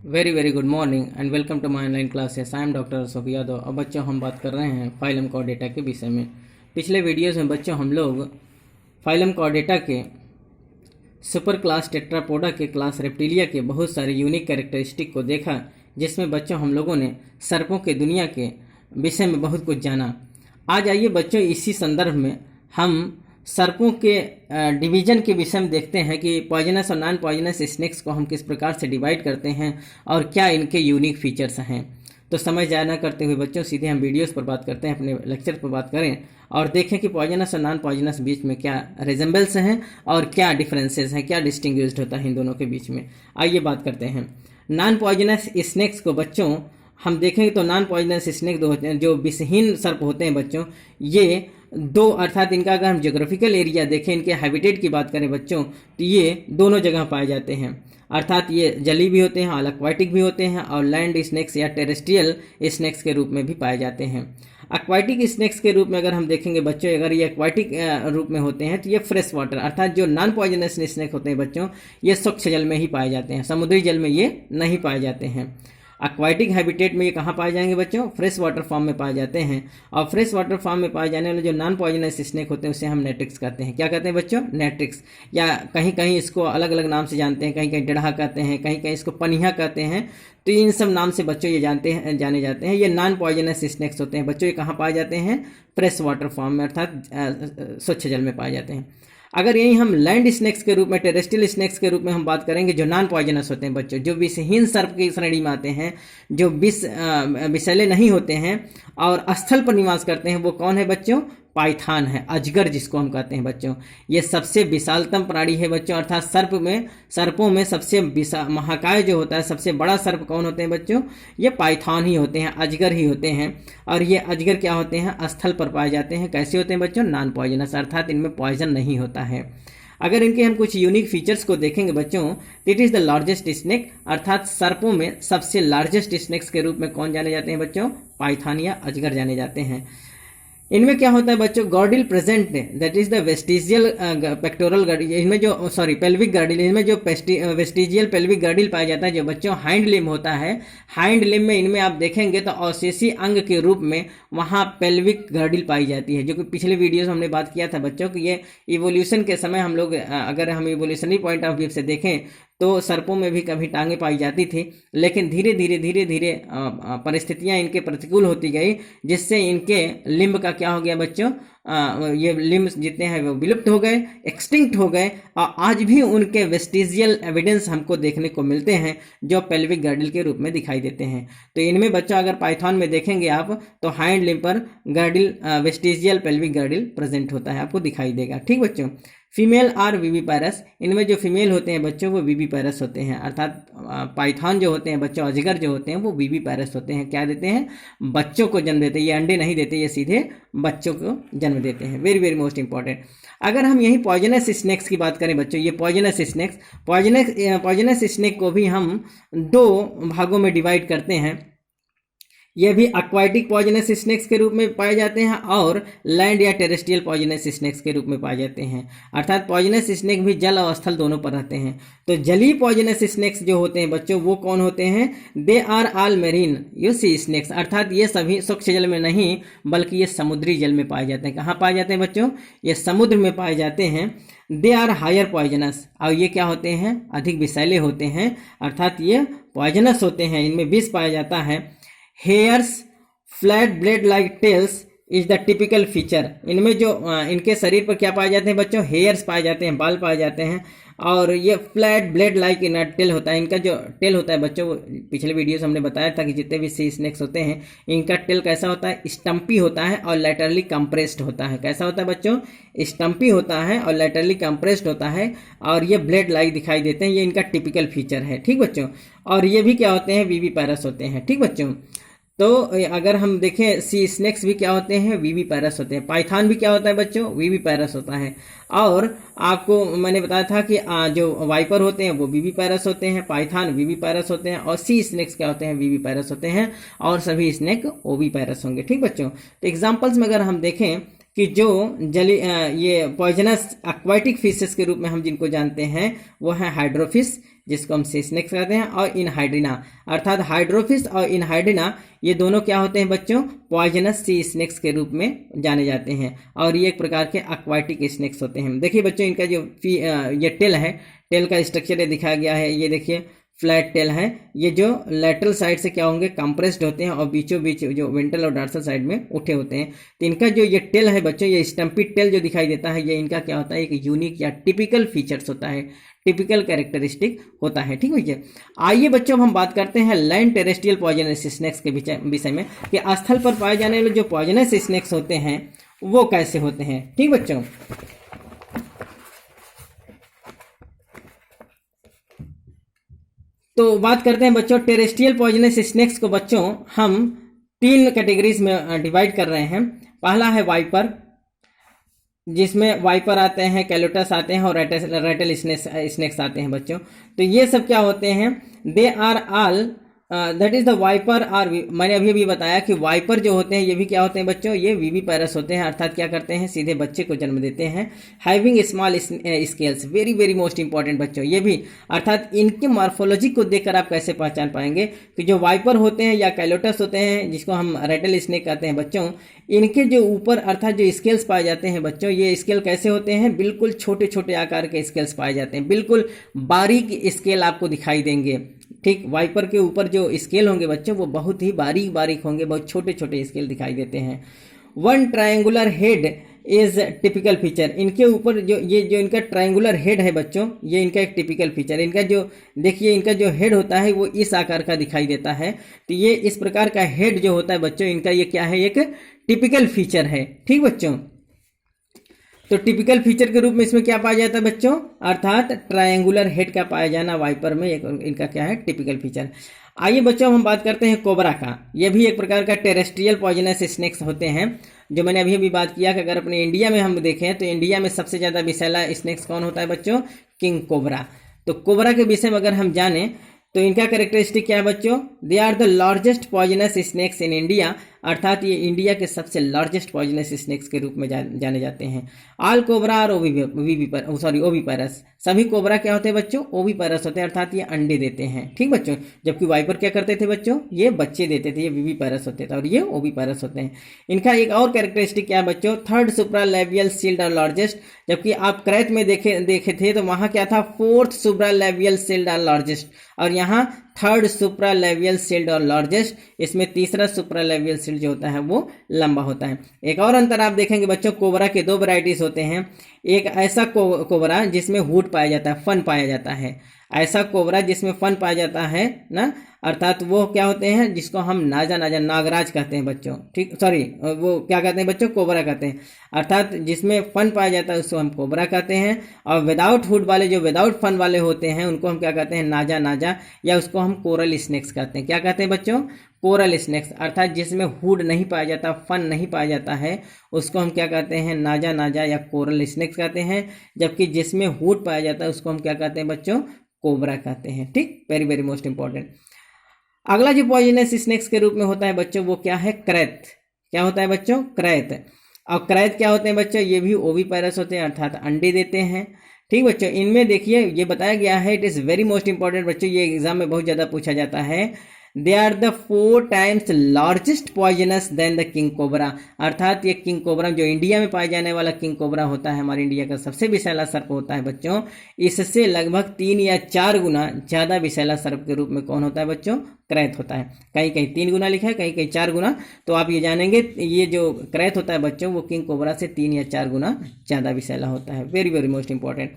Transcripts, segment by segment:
Very very good morning and welcome to my online classes. I am doctor Ashok Yadav. अब बच्चों हम बात कर रहे हैं फाइलम कॉर्डेटा के विषय में। पिछले वीडियोस में बच्चों हम लोग फाइलम कॉर्डेटा के सुपर क्लास टेट्रापोडा के क्लास रेप्टिलिया के बहुत सारे यूनिक कैरेक्टरिस्टिक को देखा, जिसमें बच्चों हम लोगों ने सर्पों के दुनिया के विषय में बहुत कुछ जाना। आज आइए बच्चों इसी संदर्भ में हम सर्पों के डिवीजन के विषय में देखते हैं कि पॉइजनस और नॉन पॉइजनस स्नेक्स को हम किस प्रकार से डिवाइड करते हैं और क्या इनके यूनिक फीचर्स हैं। तो समय ज़ाया न करते हुए बच्चों सीधे हम वीडियोस पर बात करते हैं, अपने लेक्चर पर बात करें और देखें कि पॉइजनस और नॉन पॉइजनस बीच में क्या रिजेंबल्स हैं और क्या डिफरेंसेस हैं, क्या डिस्टिंग्विश्ड होता है इन दोनों के बीच में। आइए बात करते हैं नॉन पॉइजनस स्नेक्स को। बच्चों हम देखेंगे तो नॉन पॉइजनस स्नेक दो होते हैं, जो विषहीन सर्प होते हैं बच्चों। ये दो अर्थात इनका अगर हम जोग्राफिकल एरिया देखें, इनके हैबिटेट की बात करें बच्चों, तो ये दोनों जगह पाए जाते हैं। अर्थात ये जली भी होते हैं और एक्वाटिक भी होते हैं और लैंड स्नेक्स या टेरेस्ट्रियल स्नेक्स के रूप में भी पाए जाते हैं। एक्वाटिक स्नेक्स के रूप में अगर हम देखेंगे बच्चों, अगर ये एक्वाटिक रूप में होते हैं तो ये फ्रेश वाटर अर्थात जो नॉन पॉइजनस स्नेक होते हैं बच्चों, ये स्वच्छ जल में ही पाए जाते हैं, समुद्री जल में ये नहीं पाए जाते हैं। एक्वाटिक हैबिटेट में ये कहाँ पाए जाएंगे बच्चों? फ्रेश वाटर फॉर्म में पाए जाते हैं। और फ्रेश वाटर फॉर्म में पाए जाने वाले जो नॉन पॉइजनस स्नेक होते हैं उसे हम नेट्रिक्स कहते हैं। क्या कहते हैं बच्चों? नेट्रिक्स। या कहीं कहीं इसको अलग अलग नाम से जानते हैं, कहीं कहीं डढ़ा कहते हैं, कहीं कहीं इसको पनिया कहते हैं। तो इन सब नाम से बच्चों ये जाने जाते हैं। ये नॉन पॉइजनस स्नेक्स होते हैं बच्चों। ये कहाँ पाए जाते हैं? फ्रेश वाटर फॉर्म में अर्थात स्वच्छ जल में पाए जाते हैं। अगर यही हम लैंड स्नेक्स के रूप में, टेरेस्ट्रियल स्नेक्स के रूप में हम बात करेंगे, जो नॉन पॉइजनस होते हैं बच्चों, जो विषहीन सर्प की श्रेणी में आते हैं, जो विषैले नहीं होते हैं और स्थल पर निवास करते हैं, वो कौन है बच्चों? पाइथान है, अजगर जिसको हम कहते हैं बच्चों। ये सबसे विशालतम प्राणी है बच्चों, अर्थात सर्पों में सबसे महाकाय जो होता है, सबसे बड़ा सर्प कौन होते हैं बच्चों? ये पाइथान ही होते हैं, अजगर ही होते हैं। और ये अजगर क्या होते हैं? स्थल पर पाए जाते हैं। कैसे होते हैं बच्चों? नॉन पॉइजनस, अर्थात इनमें पॉइजन नहीं होता है। अगर इनके हम कुछ यूनिक फीचर्स को देखेंगे बच्चों, it is the largest snake, अर्थात सर्पों में सबसे लार्जेस्ट स्नेक्स के रूप में कौन जाने जाते हैं बच्चों? पाइथान या अजगर जाने जाते हैं। इनमें क्या होता है बच्चों? Girdle present, that is the vestigial pectoral girdle, इनमें जो पेल्विक गार्डिल, इनमें जो वेस्टिजियल पेल्विक गार्डिल पाया जाता है, जो बच्चों हाइंड लिम होता है। हाइंड लिम में इनमें आप देखेंगे तो अवशेषी अंग के रूप में वहाँ पेल्विक गार्डिल पाई जाती है, जो कि पिछले वीडियोस में हमने बात किया था बच्चों कि ये इवोल्यूशन के समय हम लोग अगर हम इवोल्यूशनरी पॉइंट ऑफ व्यू से देखें तो सर्पों में भी कभी टांगे पाई जाती थी, लेकिन धीरे धीरे परिस्थितियां इनके प्रतिकूल होती गई, जिससे इनके लिम्ब का क्या हो गया बच्चों? ये लिम्ब जितने हैं वो विलुप्त हो गए, एक्सटिंक्ट हो गए। और आज भी उनके वेस्टिजियल एविडेंस हमको देखने को मिलते हैं, जो पेल्विक गार्डिल के रूप में दिखाई देते हैं। तो इनमें बच्चों अगर पाइथन में देखेंगे आप तो हाइंड लिम्ब पर गार्डिल, वेस्टिजियल पेल्विक गार्डिल प्रेजेंट होता है, आपको दिखाई देगा। ठीक बच्चों। फीमेल आर विविपैरस, इनमें जो फीमेल होते हैं बच्चों वो विविपैरस होते हैं, अर्थात पाइथन जो होते हैं बच्चों, अजगर जो होते हैं वो विविपैरस होते हैं। क्या देते हैं? बच्चों को जन्म देते हैं। ये अंडे नहीं देते, ये सीधे बच्चों को जन्म देते हैं। Very very most important. अगर हम यही पॉइजनस स्नेक्स की बात करें बच्चों, ये पॉइजनस स्नेक को भी हम दो भागों में डिवाइड करते हैं। ये भी एक्वाटिक पॉइजनस स्नेक्स के रूप में पाए जाते हैं और लैंड या टेरेस्ट्रियल पॉइजनस स्नेक्स के रूप में पाए जाते हैं। अर्थात पॉइजनस स्नेक भी जल और स्थल दोनों पर रहते हैं। तो जलीय पॉइजनस स्नेक्स जो होते हैं बच्चों वो कौन होते हैं? They are all marine you see snakes, अर्थात ये सभी स्वच्छ जल में नहीं बल्कि ये समुद्री जल में पाए जाते हैं। कहाँ पाए जाते हैं बच्चों? ये समुद्र में पाए जाते हैं। दे आर हायर पॉइजनस, और ये क्या होते हैं? अधिक विषैले होते हैं, अर्थात ये पॉइजनस होते हैं, इनमें विष पाया जाता है। Here's flat blade like tails is the typical feature, इनमें जो इनके शरीर पर क्या पाए जाते हैं बच्चों? हेयर्स पाए जाते हैं, बाल पाए जाते हैं। और ये flat blade like in tail होता है। इनका जो टेल होता है बच्चों, पिछले वीडियो से हमने बताया था कि जितने भी सी स्नेक्स होते हैं इनका टेल कैसा होता है? स्टम्पी होता है और लैटरली कंप्रेस्ड होता है। कैसा होता है बच्चों? स्टम्पी होता है और लैटरली कंप्रेस्ड होता है, और ये ब्लेड लाइक दिखाई देते हैं। ये इनका टिपिकल फीचर है। ठीक बच्चों। और ये भी क्या होते हैं? विविपैरस होते हैं। ठीक बच्चों। तो अगर हम देखें सी स्नेक्स भी क्या होते हैं? विविपैरस होते हैं। पाइथन भी क्या होता है बच्चों? विविपैरस होता है। और आपको मैंने बताया था कि जो वाइपर होते हैं वो विविपैरस होते हैं, पाइथन विविपैरस होते हैं, और सी स्नेक्स क्या होते हैं? विविपैरस होते हैं, और सभी स्नेक ओविपैरस होंगे। ठीक बच्चों। तो एग्जाम्पल्स में अगर हम देखें कि जो ये पॉइजनस एक्वाटिक फिशेस के रूप में हम जिनको जानते हैं वो है हाइड्रोफिश, जिसको हम सी स्नेक्स कहते हैं, और इनहाइड्रिना अर्थात हाइड्रोफिस और इनहाइड्रिना ये दोनों क्या होते हैं बच्चों, पॉइजनस सी स्नेक्स के रूप में जाने जाते हैं, और ये एक प्रकार के एक्वाटिक स्नेक्स होते हैं। देखिए बच्चों, इनका जो ये टेल है, टेल का स्ट्रक्चर ये दिखाया गया है, ये देखिए फ्लैट टेल है। ये जो लेटरल साइड से क्या होंगे, कंप्रेस्ड होते हैं, और बीचों बीच जो वेंट्रल और डॉर्सल साइड में उठे होते हैं। तो इनका जो ये टेल है बच्चों, ये स्टम्पिड टेल जो दिखाई देता है, ये इनका क्या होता है, एक यूनिक या टिपिकल फीचर्स होता है, टिपिकल कैरेक्टरिस्टिक होता है। ठीक है, आइए बच्चों हम बात करते हैं लैंड टेरेस्ट्रियल पॉइजनस स्नेक्स के विषय में, कि स्थल पर पाए जाने वाले जो पॉइजनस स्नेक्स होते हैं वो कैसे होते हैं। ठीक बच्चों, तो बात करते हैं बच्चों टेरेस्ट्रियल पॉइजनस स्नेक्स को बच्चों हम 3 कैटेगरीज में डिवाइड कर रहे हैं। पहला है वाइपर, जिसमें वाइपर आते हैं, कैलोटस आते हैं, और रेटल स्नेक्स आते हैं बच्चों। तो ये सब क्या होते हैं, they are all that is the viper. और मैंने अभी बताया कि वाइपर जो होते हैं ये भी क्या होते हैं बच्चों, ये विविपैरस होते हैं, अर्थात क्या करते हैं, सीधे बच्चे को जन्म देते हैं। Having small scales, very very most important बच्चों, ये भी अर्थात इनके मॉर्फोलॉजी को देखकर आप कैसे पहचान पाएंगे कि जो वाइपर होते हैं या कैलोटस होते हैं, जिसको हम रेटल स्नेक कहते हैं बच्चों, इनके जो ऊपर अर्थात जो स्केल्स पाए जाते हैं बच्चों, ये स्केल कैसे होते हैं, बिल्कुल छोटे छोटे आकार के स्केल्स पाए जाते हैं, बिल्कुल बारीक स्केल आपको दिखाई देंगे। ठीक, वाइपर के ऊपर जो स्केल होंगे बच्चों वो बहुत ही बारीक बारीक होंगे, बहुत छोटे छोटे स्केल दिखाई देते हैं। 1 triangular head is typical feature, इनके ऊपर जो इनका ट्रायंगुलर हेड है बच्चों, ये इनका एक टिपिकल फीचर। इनका जो देखिए, इनका जो हेड होता है वो इस आकार का दिखाई देता है। तो ये इस प्रकार का हेड जो होता है बच्चों, इनका ये क्या है, एक टिपिकल फीचर है। ठीक बच्चों, तो टिपिकल फीचर के रूप में इसमें क्या पाया जाता है बच्चों, अर्थात ट्रायंगुलर हेड का पाया जाना वाइपर में एक इनका क्या है, टिपिकल फीचर। आइए बच्चों हम बात करते हैं कोबरा का। यह भी एक प्रकार का टेरेस्ट्रियल पॉइजनस स्नेक्स होते हैं, जो मैंने अभी बात किया कि अगर अपने इंडिया में हम देखें तो इंडिया में सबसे ज़्यादा विषैला स्नेक्स कौन होता है बच्चों, किंग कोबरा। तो कोबरा के विषय में अगर हम जानें तो इनका कैरेक्टरिस्टिक क्या है बच्चों, they are the largest poisonous snakes in India, अर्थात ये इंडिया के सबसे लार्जेस्ट पॉइजनस स्नेक्स के रूप में जाने जाते हैं। ऑल कोबरा और ओविपेरस, सभी कोबरा क्या होते हैं बच्चों, ओविपेरस होते हैं, अर्थात ये अंडे देते हैं। ठीक बच्चों, जबकि वाइपर क्या करते थे बच्चों, ये बच्चे देते थे, ये विविपेरस होते थे, और ये ओविपेरस होते हैं। इनका एक और कैरेक्टरिस्टिक क्या है बच्चों, 3rd सुप्रालेवियल सील्ड और लार्जेस्ट, जबकि आप क्रैत में देखे थे तो वहां क्या था, 4th सुप्रालेवियल सील्ड और लार्जेस्ट, और यहाँ 3rd सुप्रालेवियल सील्ड और लार्जेस्ट, इसमें 3रा सुप्रालेवियल सील्ड जो होता है वो लंबा होता है। एक और अंतर आप देखेंगे बच्चों, कोबरा के 2 वैरायटीज होते हैं। एक ऐसा कोबरा जिसमें हुड पाया जाता है, फन पाया जाता है, ऐसा कोबरा जिसमें फन पाया जाता है ना, अर्थात वो क्या होते हैं, जिसको हम नागराज कहते हैं बच्चों। ठीक, सॉरी, वो क्या कहते हैं बच्चों, कोबरा कहते हैं, अर्थात जिसमें फन पाया जाता है उसको हम कोबरा कहते हैं। और विदाउट हुड वाले, जो विदाउट फन वाले होते हैं, उनको हम क्या कहते हैं, नाजा, या उसको हम कोरल स्नेक्स कहते हैं। क्या कहते हैं बच्चों, कोरल स्नेक्स, अर्थात जिसमें हुड नहीं पाया जाता, फन नहीं पाया जाता है, उसको हम क्या कहते हैं, नाजा या कोरल स्नेक्स कहते हैं। जबकि जिसमें हुड पाया जाता है उसको हम क्या कहते हैं बच्चों, कोबरा कहते हैं। ठीक, वेरी वेरी मोस्ट इंपॉर्टेंट। अगला जो पॉइजनस स्नेक्स के रूप में होता है बच्चों वो क्या है, क्रैत। क्या होता है बच्चों, क्रैत। और क्रैत क्या होते हैं बच्चों, ये भी ओविपेरस होते हैं, अर्थात अंडे देते हैं। ठीक बच्चों, इनमें देखिए ये बताया गया है, it is very most important बच्चों, ये एग्जाम में बहुत ज़्यादा पूछा जाता है। They are the 4 times largest poisonous then the king cobra, अर्थात ये किंग कोबरा जो इंडिया में पाए जाने वाला किंग कोबरा होता है, हमारे इंडिया का सबसे विषैला सर्प होता है बच्चों, इससे लगभग 3 या 4 गुना ज़्यादा विषैला सर्प के रूप में कौन होता है बच्चों, क्रैत होता है। कहीं कहीं 3 गुना लिखा है, कहीं कहीं 4 गुना, तो आप ये जानेंगे ये जो क्रैत होता है बच्चों वो किंग कोबरा से 3 या 4 गुना ज़्यादा विषैला होता है। Very very most important.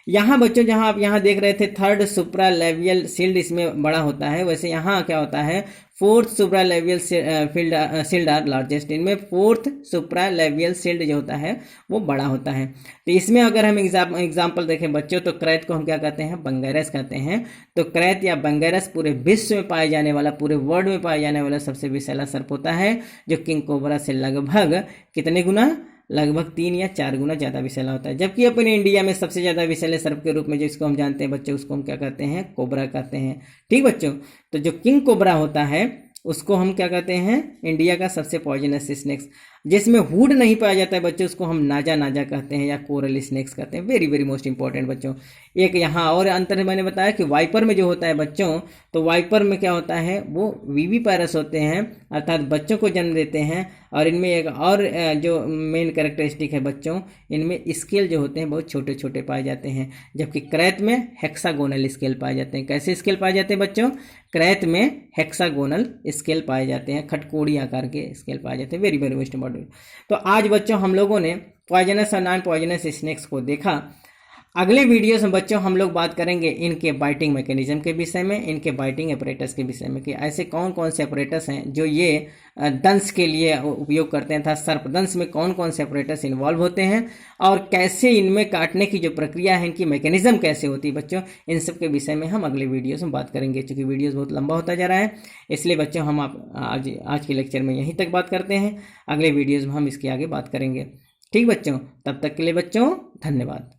यहाँ बच्चों जहाँ आप यहाँ देख रहे थे 3rd सुप्रालेवियल सील्ड इसमें बड़ा होता है, वैसे यहाँ क्या होता है, 4th सुप्रालेवियल सील्ड आर लार्जेस्ट, इनमें 4th सुप्रालेवियल सील्ड जो होता है वो बड़ा होता है। तो इसमें अगर हम एग्जाम्पल देखें बच्चों तो क्रैत को हम क्या कहते हैं, बंगैरस कहते हैं। तो क्रैत या बंगैरस पूरे विश्व में पाए जाने वाला, पूरे वर्ल्ड में पाए जाने वाला सबसे विषैला सर्प होता है, जो किंग कोबरा से लगभग कितने गुना, लगभग 3 या 4 गुना ज़्यादा विषैला होता है। जबकि अपने इंडिया में सबसे ज़्यादा विषैले सर्प के रूप में जिसको हम जानते हैं बच्चों, उसको हम क्या कहते हैं, कोबरा कहते हैं। ठीक बच्चों, तो जो किंग कोबरा होता है उसको हम क्या कहते हैं, इंडिया का सबसे पॉइजनस स्नेक्स। जिसमें हुड नहीं पाया जाता है बच्चों, उसको हम नाजा नाजा कहते हैं या कोरल स्नेक्स कहते हैं। वेरी वेरी मोस्ट इंपॉर्टेंट बच्चों। एक यहाँ और अंतर मैंने बताया कि वाइपर में जो होता है बच्चों, तो वाइपर में क्या होता है, वो विविपारस होते हैं, अर्थात बच्चों को जन्म देते हैं। और इनमें एक और जो मेन कैरेक्टरिस्टिक है बच्चों, इनमें स्केल जो होते हैं बहुत छोटे छोटे पाए जाते हैं, जबकि क्रैत में हेक्सागोनल स्केल पाए जाते हैं। कैसे स्केल पाए जाते हैं बच्चों? क्रैत में हेक्सागोनल स्केल पाए जाते हैं, खटकोड़ी आकार के स्केल पाए जाते हैं। Very very most important. तो आज बच्चों हम लोगों ने पॉइजनस और नॉन पॉइजनस स्नेक्स को देखा। अगले वीडियोस में बच्चों हम लोग बात करेंगे इनके बाइटिंग मैकेनिज्म के विषय में, इनके बाइटिंग ऑपरेटर्स के विषय में, कि ऐसे कौन कौन से ऑपरेटर्स हैं जो ये दंश के लिए उपयोग करते हैं, था सर्पदंश में कौन कौन से ऑपरेटर्स इन्वॉल्व होते हैं, और कैसे इनमें काटने की जो प्रक्रिया है, इनकी मैकेनिज्म कैसे होती है बच्चों, इन सब के विषय में हम अगले वीडियोस में बात करेंगे। चूँकि वीडियोस बहुत लंबा होता जा रहा है, इसलिए बच्चों हम आज के लेक्चर में यहीं तक बात करते हैं। अगले वीडियोज़ में हम इसके आगे बात करेंगे। ठीक बच्चों, तब तक के लिए बच्चों धन्यवाद।